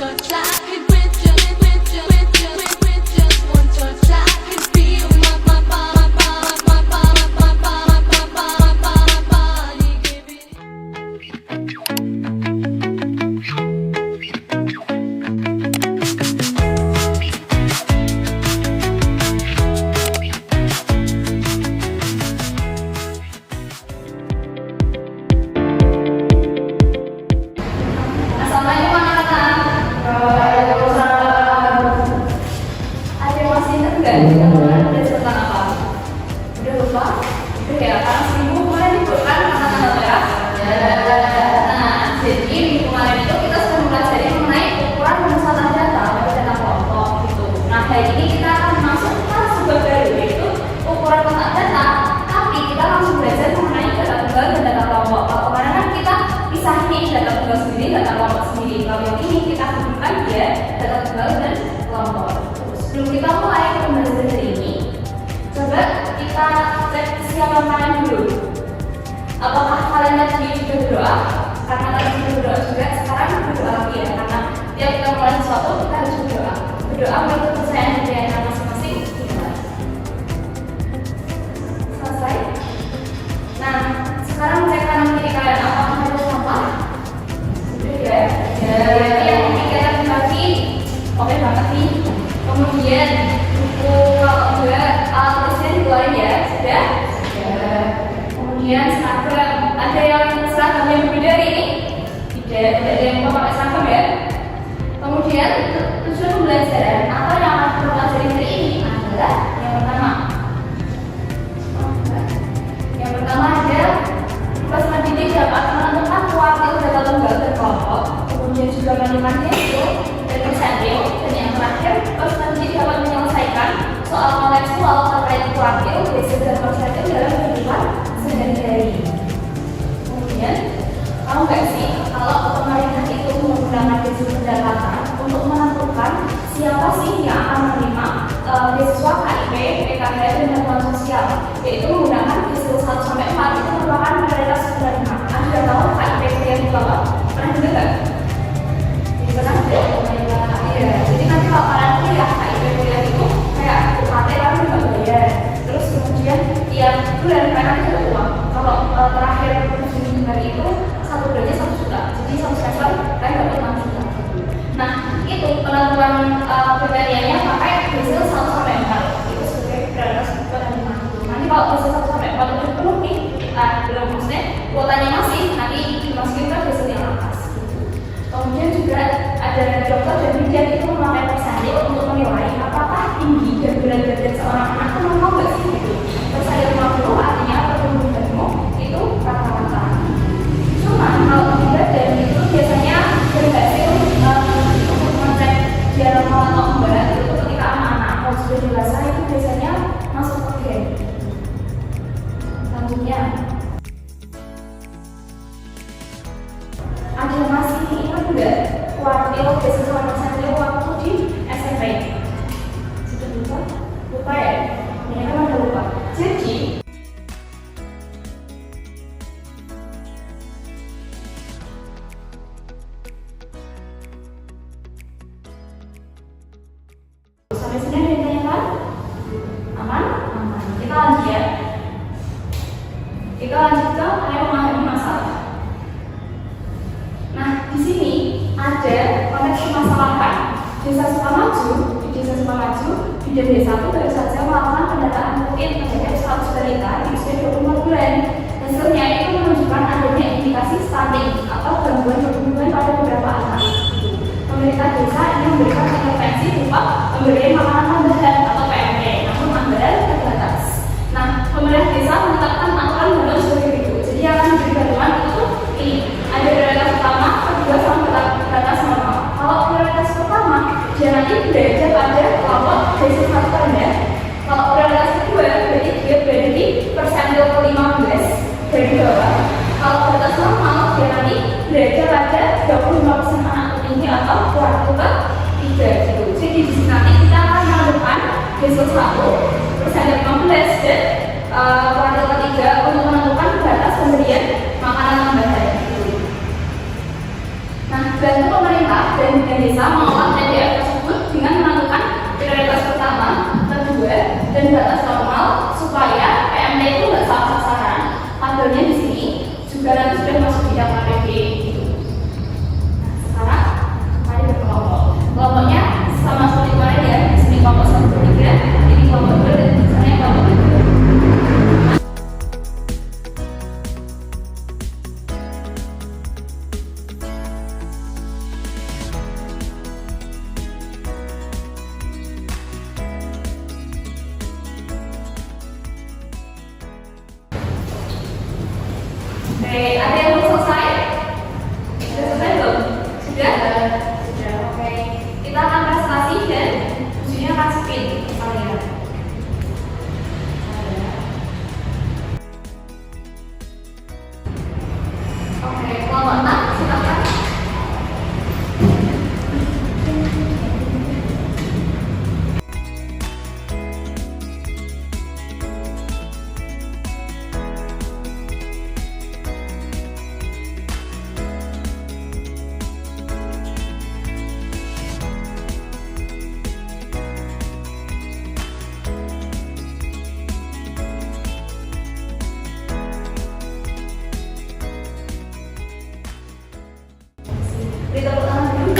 touch, I could with just one touch, I could feel my body give it. Assalamualaikum anak-anak. Ada yang masih ingat nggak? Kita kemarin belajar tentang apa? Udah lupa? Udah ya, karena seminggu kemarin itu kan anak-anak ya. Nah, jadi minggu kemarin itu kita sudah mempelajari mengenai ukuran pemusatan data pada data kelompok gitu. Nah, hari ini kita akan masukkan sebuah baru yaitu ukuran kotak data. Tapi kita langsung belajar mengenai data tunggal dan data kelompok. Kalau kemarin kan kita pisahin nih data tunggal sendiri, data kelompok sendiri. Kalau yang ini kita hubungkan dia data tunggal dan kelompok. Sebelum kita mulai pembelajaran hari ini, coba kita cek kesiapan kalian dulu. Apakah kalian tadi sudah berdoa? Karena tadi sudah berdoa juga, sekarang berdoa lagi ya. Karena tiap kita mulai sesuatu kita harus berdoa. Berdoa menurut kepercayaan dari anak masing-masing. Selesai. Nah, sekarang cek kanan kiri kalian, apakah ada sampah? Sudah ya. Yang kegiatan kaki, oke banget nih. Kemudian buku kalau enggak alat tulisnya dikeluarin ya, sudah. Kemudian seragam, ada yang seragam yang berbeda hari ini? Tidak ada yang mau pakai seragam ya. Kemudian tujuan pembelajaran atau yang akan kita pelajari hari ini adalah yang pertama. Yang pertama ada peserta didik dapat menentukan kuartil data tunggal dan kelompok, kemudian juga menentukan desio dan persentil, dan yang terakhir peserta didik dapat menyelesaikan soal kontekstual terkait kuartil, desio dan persentil dalam kehidupan sehari-hari. Kemudian, tahu nggak sih kalau pemerintah itu menggunakan desio pendapatan untuk menentukan siapa sih yang akan menerima beasiswa KIP, PKK dan bantuan sosial, yaitu menggunakan desio 1-4 itu merupakan prioritas penerima. Anda tahu KIP yang di bawah? Pernah dengar nggak? Pernah dengar? Iya. Jadi nanti kalau kalian kuliah KIP itu kayak UKT kan nggak bayar. Terus kemudian tiap bulan kalian ada uang. Kalau terakhir Juni hari itu 1 bulannya 1 juta. Jadi 1 semester kalian dapat 6 juta. Nah, itu penentuan kriterianya pakai desio 1-4 itu sebagai prioritas penerima. Nanti kalau desio 1-4 itu penuh nih, belum maksudnya kuotanya masih, nanti dimasukin ke desio yang atas. Kemudian juga ada dokter dan bidan itu memakai persentil untuk menilai apakah tinggi dan berat badan seorang anak itu normal nggak sih gitu. Persentil 50 artinya pertumbuhanmu itu rata-rata. Cuma kalau tinggi badan itu biasanya berhasil untuk mengecek dia normal atau enggak itu ketika anak-anak kalau sudah dewasa itu biasanya masuk ke gen. Selanjutnya ada masih ingat nggak kuartil desio sama persentil waktu di SMP? Sudah lupa? Lupa ya? Ini kan udah lupa. Jadi sampai sini ada yang tanyakan? Aman? Aman. Kita lanjut ya. Kita lanjut ke ayo memahami masalah. Nah, di sini ada konteks permasalahan. Desa Sukamaju, di Desa Sukamaju, bidan desa itu baru saja melakukan pendataan rutin terhadap 100 balita di usia 24 bulan. Hasilnya itu menunjukkan adanya indikasi stunting atau gangguan pertumbuhan pada beberapa anak. Pemerintah desa ini memberikan intervensi berupa pemberian makanan tambahan atau PMP, namun anggaran terbatas. Nah, pemerintah desa menetapkan aturan baru sebagai berikut. Jadi yang akan diberi bantuan itu ini ada prioritas pertama, kedua sama batas normal. Kalau prioritas pertama, dia nanti belajar pada kelompok desio 1 rendah. Kalau prioritas kedua, berarti dia berada di persentil ke-15 dari bawah. Kalau prioritas normal, dia nanti belajar pada 25% anak tertinggi atau kuartil ke-3 gitu. Jadi di sini nanti kita akan menentukan desio 1 persentil 15 dan kuartil ke-3 untuk menentukan batas pemberian makanan tambahan. Nah, bantu pemerintah pemerintah dan desa mengolah NDF tersebut dengan menentukan prioritas pertama, kedua, dan batas normal supaya PMD itu nggak salah sasaran. Tabelnya di sini juga nanti sudah masuk di yang APB. Nah, sekarang mari berkelompok. Kelompoknya sama seperti kemarin ya. Di sini kelompok 1, 3, ini kelompok 2, dan di sana kelompok 3. Oke, ada yang belum selesai? Sudah selesai belum? Sudah? Sudah, oke. Kita akan prestasi dan ujinya akan spin kalian. Oke, kelompok 6, silakan. Beri tepuk tangan dulu.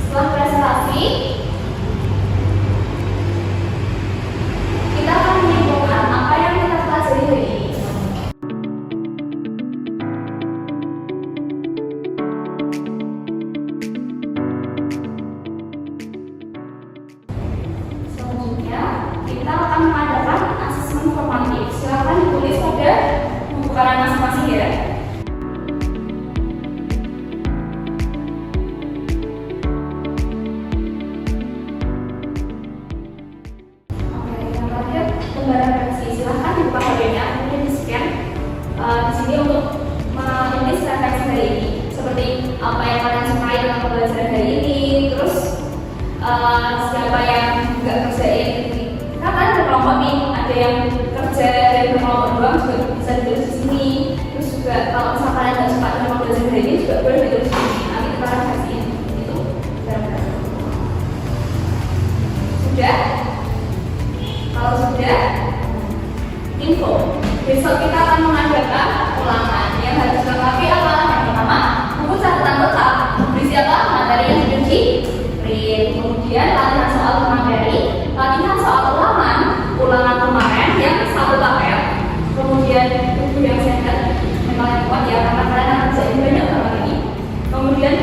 Setelah presentasi, kita akan menyimpulkan apa yang kita pelajari hari ini. Selanjutnya, kita akan mengadakan asesmen formatif. Silakan ditulis pada buku kalian masing-masing ya. Oke, yang terakhir lembaran referensi. Silakan dibuka HP-nya, kemudian di-scan. Di sini untuk menulis referensi hari ini, seperti apa yang kalian sukai dalam pembelajaran hari ini, terus siapa yang nggak kerjain. Kita kan berkelompok nih, ada yang kerja dari berkelompok doang juga bisa ditulis di sini. Terus juga kalau misalnya kalian nggak suka dengan pembelajaran hari ini juga boleh ditulis di sini. Nanti kita akan kasihin itu barang-barang. Sudah? Kalau sudah, info. Besok kita akan mengadakan ulangan yang harus dilengkapi apa? Yang pertama, buku catatan lengkap. Berisi apa? Materi yang sudah di print. Kemudian latihan soal materi, latihan soal ulangan kemarin yang 1 paket. Kemudian buku yang sehat, memang yang kuat ya, karena kalian akan kerjain banyak banget ini. Kemudian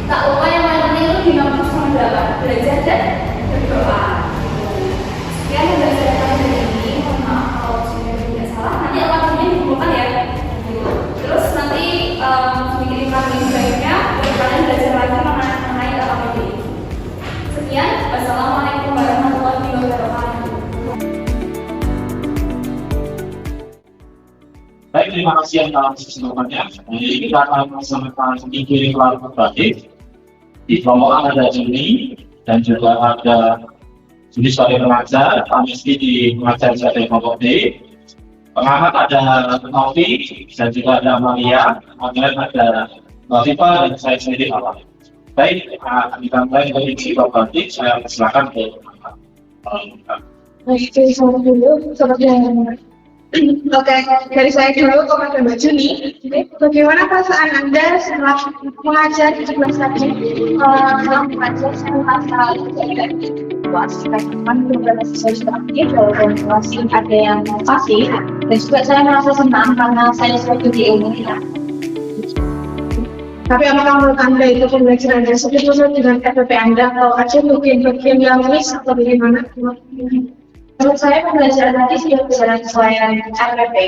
tak lupa yang paling penting itu di nomor 8, belajar dan berdoa. Sekian yang belajar kali ini. Mohon maaf kalau sudah tidak salah. Nanti alatnya dikumpulkan ya. Terus nanti bikin lagi sebaiknya kalian belajar lagi mengenai APB. Sekian, wassalamualaikum warahmatullahi wabarakatuh. Baik, terima kasih atas kesempatannya. Jadi kita akan melaksanakan studi kualitatif. Di kelompok A ada Juni dan juga ada Juni sebagai pengajar, Pak Miski di pengajar sebagai kelompok D. Pengamat ada Novi dan juga ada Maria, kemudian ada Novipa dan saya sendiri awal. Baik, kita mulai dari kualitatif. Saya silakan ke Baik, dari saya dulu, seperti yang Oke, dari saya dulu kepada Mbak Juni. Bagaimana perasaan Anda setelah mengajar 17 subjek? Setelah mengajar saya merasa tidak puas, karena beberapa siswa sudah aktif, walaupun masih ada yang pasif. Dan juga saya merasa senang karena saya sudah di ilmu. Tapi apakah menurut Anda itu pembelajaran Anda sesuai dengan FPP Anda atau ada bagian-bagian yang miss atau bagaimana? Menurut saya pembelajaran tadi sudah berjalan sesuai RPP,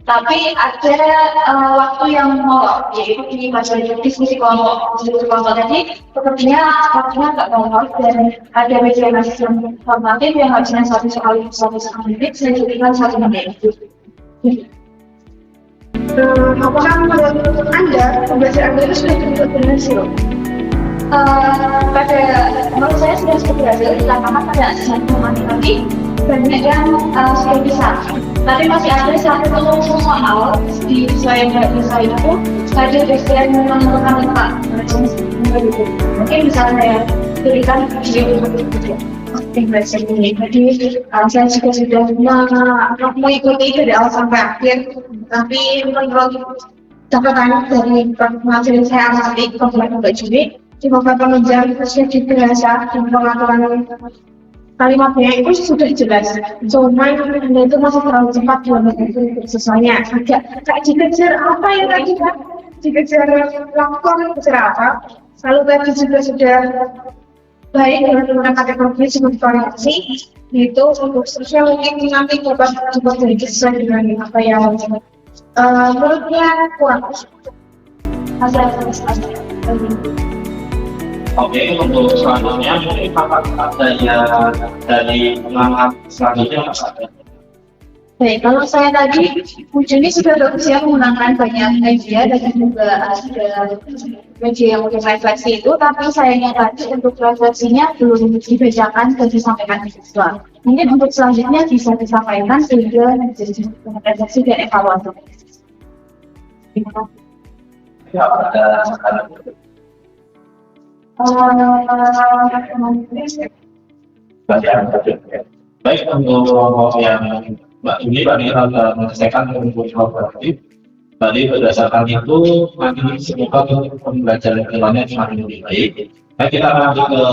tapi ada waktu yang molor, yaitu ini baca diskusi kelompok tadi sepertinya waktunya agak molor dan ada bagian yang formatif yang harusnya satu menit, saya jadikan 1 menit. Apakah menurut Anda pembelajaran Anda itu sudah cukup berhasil? Menurut saya sudah berhasil dilakukan pada satu matematik banyak yang sudah bisa. Tapi masih ada satu soal di saya itu ada bagian menentukan letak. Mungkin bisa saya berikan video untuk bahasa ini. Jadi saya juga sudah mengikuti dari awal sampai akhir. Tapi menurut catatan dari pengajar saya amati kebetulan Mbak Juni di beberapa pengajar khususnya di bahasa dan pengaturan kalimatnya itu sudah jelas. Cuman Anda itu masih terlalu cepat dalam sesuanya. Agak kayak dikejar apa yang tadi kan? Dikejar lakon, dikejar apa? Lalu tadi juga sudah baik dengan menggunakan teknologi seperti koreksi itu untuk seterusnya mungkin nanti dapat dari sesuai dengan apa yang menurutnya kurang Oke, untuk selanjutnya mungkin apakah ada yang dari pengamat selanjutnya apa? Baik, kalau saya tadi Juni sudah bagus ya menggunakan banyak media dan juga ada media yang mungkin refleksi itu, tapi sayangnya tadi untuk refleksinya belum dibacakan dan disampaikan di siswa. Mungkin untuk selanjutnya bisa disampaikan sehingga menjadi refleksi dan evaluasi. Ya, ada baik untuk kelompok yang Mbak Juni tadi sudah menyelesaikan untuk kolaboratif. Tadi berdasarkan itu nanti semoga untuk pembelajaran kedepannya semakin lebih baik. Nah, kita lanjut ke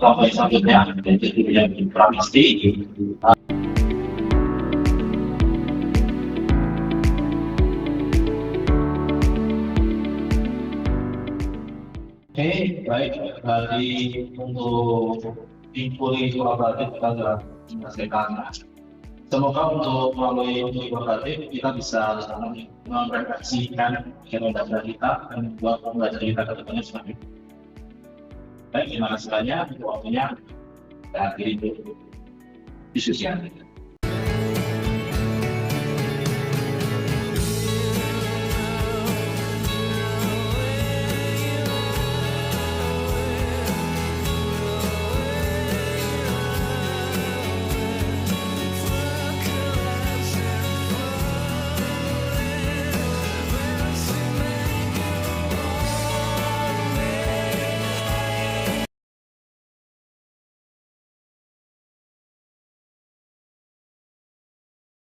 kelompok yang selanjutnya, yaitu yang inframisti. Oke, baik dari untuk info kolaboratif kita sudah menyelesaikan. Semoga untuk melalui info kolaboratif kita bisa merefleksikan pembelajaran kita dan membuat pembelajaran kita ke depannya semakin baik. Terima kasih banyak untuk waktunya dan akhiri diskusi.